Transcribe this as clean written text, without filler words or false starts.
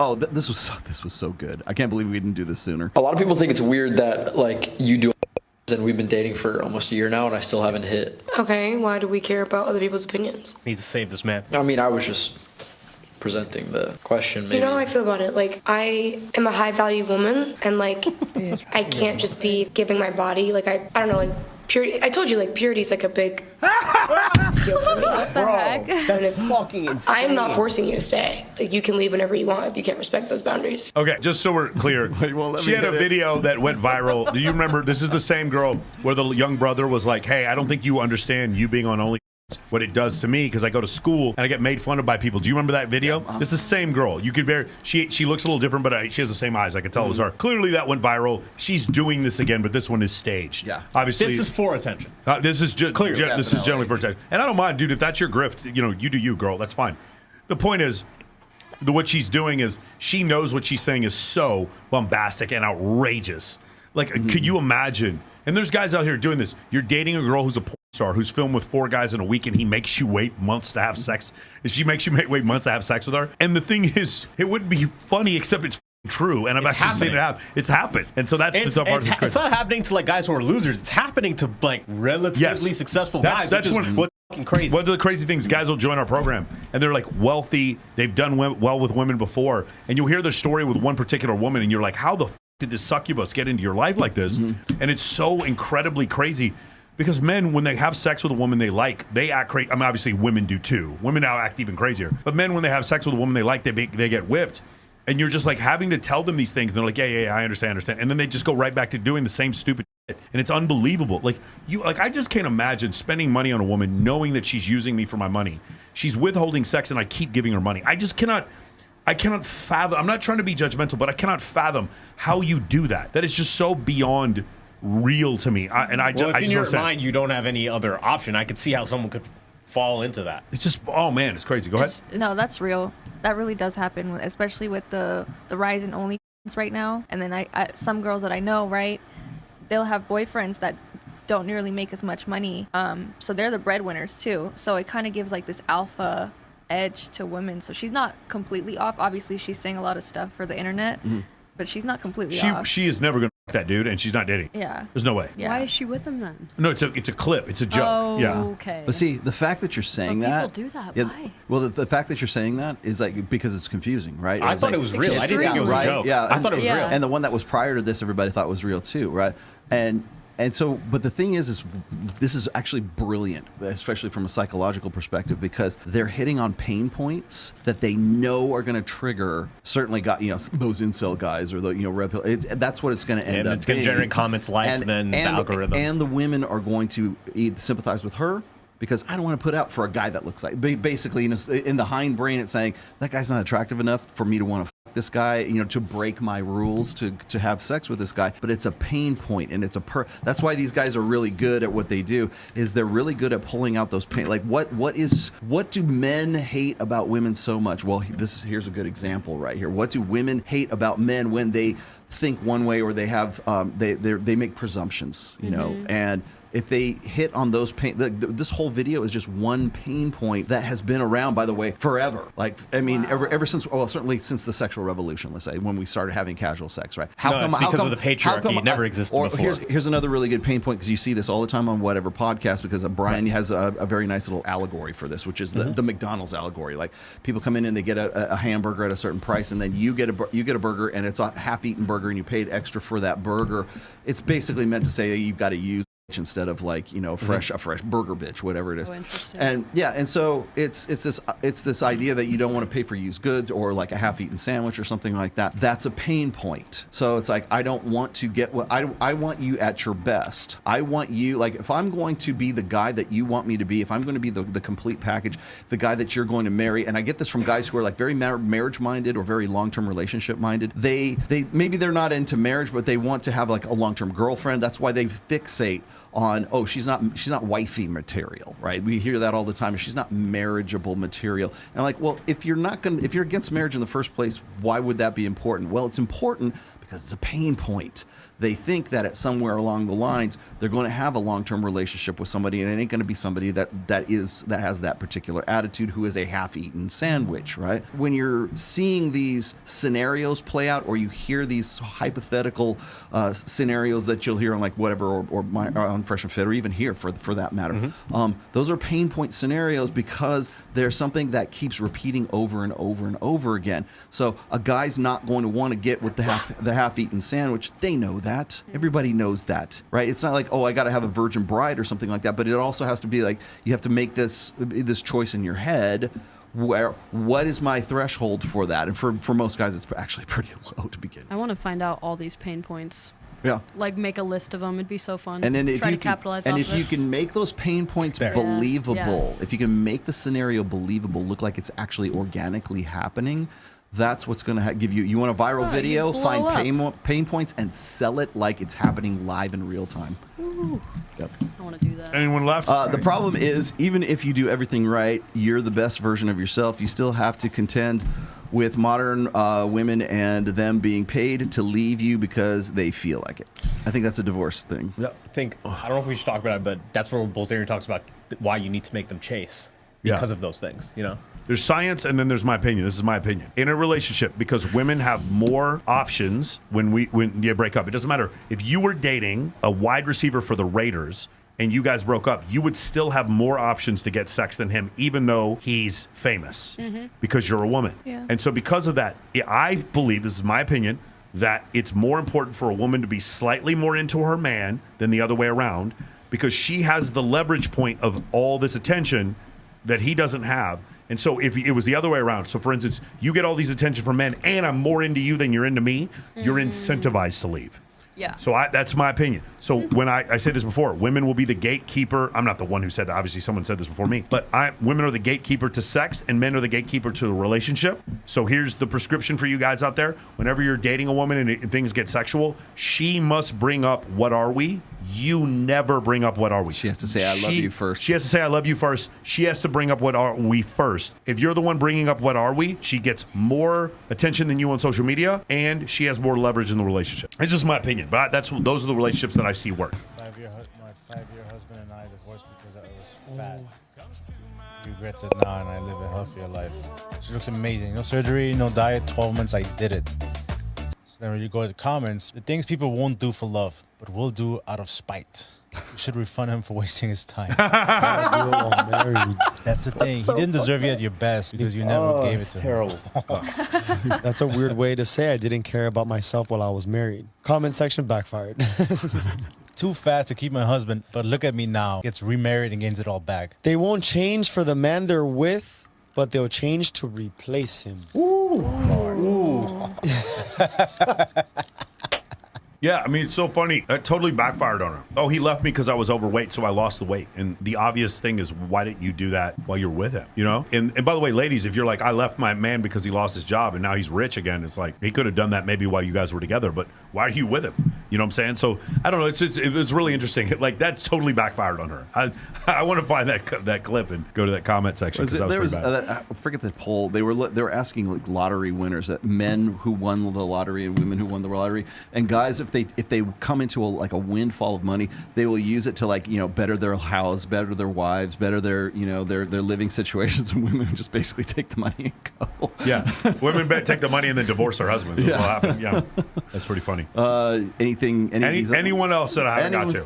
Oh, this was so good. I can't believe we didn't do this sooner. A lot of people think it's weird that like you do, and we've been dating for almost a year now, and I still haven't hit. Okay, why do we care about other people's opinions? Need to save this man. I mean, I was just presenting the question. Maybe. You know how I feel about it. Like, I am a high value woman, and like, I can't just be giving my body. Like, I don't know, like. Purity. I told you, like, purity is like a big deal for me. What the heck? That's fucking insane. I'm not forcing you to stay. Like, you can leave whenever you want if you can't respect those boundaries. Okay, just so we're clear, she had a video that went viral. Do you remember? This is the same girl where the young brother was like, "Hey, I don't think you understand you being on OnlyFans, what it does to me because I go to school and I get made fun of by people." Do you remember that video? Yeah, This is the same girl. You could she looks a little different, but she has the same eyes. I could tell it was her. Clearly that went viral. She's doing this again, but this one is staged. Yeah. Obviously. This is for attention. This is just clear. This is generally for attention. And I don't mind, dude, if that's your grift, you do you, girl. That's fine. The point is, what she's doing is she knows what she's saying is so bombastic and outrageous. Like, could you imagine? And there's guys out here doing this. You're dating a girl who's a porn star who's filmed with 4 guys in a week, and he makes you wait months to have sex. And she makes you wait months to have sex with her. And the thing is, it wouldn't be funny except it's true. And I've actually seen it happen. It's happened. And so that's the tough part of this. It's not happening to like guys who are losers. It's happening to like relatively successful guys. That's what's crazy. One of the crazy things, guys will join our program and they're like wealthy. They've done well with women before. And you'll hear their story with one particular woman and you're like, how the did this succubus get into your life like this? And it's so incredibly crazy because men, when they have sex with a woman they like, they act crazy. I mean, obviously women do too. Women now act even crazier. But men, when they have sex with a woman they like, they get whipped. And you're just like having to tell them these things. And they're like, yeah, I understand. And then they just go right back to doing the same stupid shit. And it's unbelievable. I just can't imagine spending money on a woman knowing that she's using me for my money. She's withholding sex and I keep giving her money. I cannot fathom. I'm not trying to be judgmental, but I cannot fathom how you do that. That is just so beyond real to me. If in your mind you don't have any other option, I could see how someone could fall into that. It's just, oh man, it's crazy. Go ahead. No, that's real. That really does happen, especially with the rise in OnlyFans right now. And then I some girls that I know, right, they'll have boyfriends that don't nearly make as much money. So they're the breadwinners too. So it kind of gives like this alpha edge to women. So she's not completely off. Obviously, she's saying a lot of stuff for the internet, but she's not completely off. She is never going to fuck that dude, and she's not dating. Yeah. There's no way. Yeah. Why is she with him then? No, it's a clip. It's a joke. Oh, yeah. okay. But see, the fact that you're saying people do that. Why? Well, the fact that you're saying that is like because it's confusing, right? I thought it was real. I didn't think it was a joke. Yeah, I thought it was real. And the one that was prior to this, everybody thought was real too, right? And so, but the thing is this is actually brilliant, especially from a psychological perspective, because they're hitting on pain points that they know are going to trigger certainly those incel guys or the red pill. That's what it's going to end up. And it's going to generate comments, likes, and then the algorithm. And the women are going to sympathize with her. Because I don't want to put out for a guy that looks like basically in the hind brain, it's saying that guy's not attractive enough for me to want to fuck this guy, to break my rules to have sex with this guy. But it's a pain point, and that's why these guys are really good at what they do. Is they're really good at pulling out those pain. Like what do men hate about women so much? Well, here's a good example right here. What do women hate about men when they think one way or they have they make presumptions, and if they hit on those pain, this whole video is just one pain point that has been around, by the way, forever. Like, I mean, ever since, well, certainly since the sexual revolution, let's say, when we started having casual sex, right? It's because of the patriarchy. It never existed before. Here's another really good pain point, because you see this all the time on whatever podcast, because Brian has a very nice little allegory for this, which is the McDonald's allegory. Like, people come in and they get a hamburger at a certain price, and then you get a burger, and it's a half-eaten burger, and you paid extra for that burger. It's basically meant to say that you've got to use instead of like a fresh burger bitch, whatever it is. And so it's this idea that you don't want to pay for used goods or like a half-eaten sandwich or something like that. That's a pain point. So it's like, I don't want to get what I want you at your best. I want you, like, if I'm going to be the guy that you want me to be, if I'm going to be the complete package, the guy that you're going to marry, and I get this from guys who are like very marriage minded or very long-term relationship minded. They maybe they're not into marriage, but they want to have like a long-term girlfriend. That's why they fixate on, she's not wifey material, right? We hear that all the time. She's not marriageable material. And I'm like, well, if you're against marriage in the first place, why would that be important? Well, it's important because it's a pain point they think that at somewhere along the lines they're going to have a long-term relationship with somebody, and it ain't going to be somebody that has that particular attitude, who is a half-eaten sandwich, right? When you're seeing these scenarios play out, or you hear these hypothetical scenarios that you'll hear on like whatever, or on Fresh and Fit, or even here for that matter, those are pain point scenarios because there's something that keeps repeating over and over and over again. So a guy's not going to want to get with the half-eaten sandwich. They know that. Everybody knows that, right? It's not like, oh, I got to have a virgin bride or something like that. But it also has to be like, you have to make this choice in your head. What is my threshold for that? And for most guys, it's actually pretty low to begin. I want to find out all these pain points. Yeah. Like make a list of them. It'd be so fun. And then if Try you to capitalize and off if of you it. can make those pain points believable, if you can make the scenario believable, look like it's actually organically happening, that's what's going to give you. You want a viral video? Find pain points and sell it like it's happening live in real time. Ooh. Yep. I want to do that. Anyone left? The problem is, even if you do everything right, you're the best version of yourself, you still have to contend with modern women and them being paid to leave you because they feel like it. I think that's a divorce thing. I don't know if we should talk about it, but that's where Bolzerian talks about why you need to make them chase because of those things, you know? There's science, and then there's my opinion. This is my opinion. In a relationship, because women have more options when you break up. It doesn't matter. If you were dating a wide receiver for the Raiders and you guys broke up, you would still have more options to get sex than him, even though he's famous, because you're a woman. Yeah. And so because of that, I believe, this is my opinion, that it's more important for a woman to be slightly more into her man than the other way around, because she has the leverage point of all this attention that he doesn't have. And so if it was the other way around, so for instance, you get all these attention from men and I'm more into you than you're into me, you're incentivized to leave. Yeah. So that's my opinion. So when I said this before, women will be the gatekeeper. I'm not the one who said that. Obviously, someone said this before me. But women are the gatekeeper to sex, and men are the gatekeeper to a relationship. So here's the prescription for you guys out there. Whenever you're dating a woman and things get sexual, she must bring up, what are we? You never bring up, what are we? She has to say, I love you first. She has to say, I love you first. She has to bring up, what are we first. If you're the one bringing up, what are we, she gets more attention than you on social media, and she has more leverage in the relationship. It's just my opinion, but those are the relationships that I see work. My 5-year husband and I divorced because I was fat. He regrets it now, and I live a healthier life. She looks amazing. No surgery, no diet, 12 months, I did it. So then when you go to the comments, the things people won't do for love, but will do out of spite. You should refund him for wasting his time. Married. That's the thing. He didn't deserve you at your best because you never gave it to him. That's a weird way to say I didn't care about myself while I was married. Comment section backfired. Too fat to keep my husband, but look at me now. Gets remarried and gains it all back. They won't change for the man they're with, but they'll change to replace him. Ooh. Yeah, I mean, it's so funny. That totally backfired on her. Oh, he left me because I was overweight, so I lost the weight. And the obvious thing is, why didn't you do that while you're with him? You know? And by the way, ladies, if you're like, I left my man because he lost his job and now he's rich again, it's like, he could have done that maybe while you guys were together, but why are you with him? You know what I'm saying? So, I don't know. It was really interesting. Like, that's totally backfired on her. I want to find that clip and go to that comment section. There was I forget the poll. They were asking like lottery winners, that men who won the lottery and women who won the lottery, and guys, if they come into a windfall of money, they will use it to, like, you know, better their house, better their wives, better their, you know, their living situations, and women just basically take the money and go. Yeah, women take the money and then divorce their husbands. Yeah. What happened. Yeah, that's pretty funny. Anyone else that I haven't got to?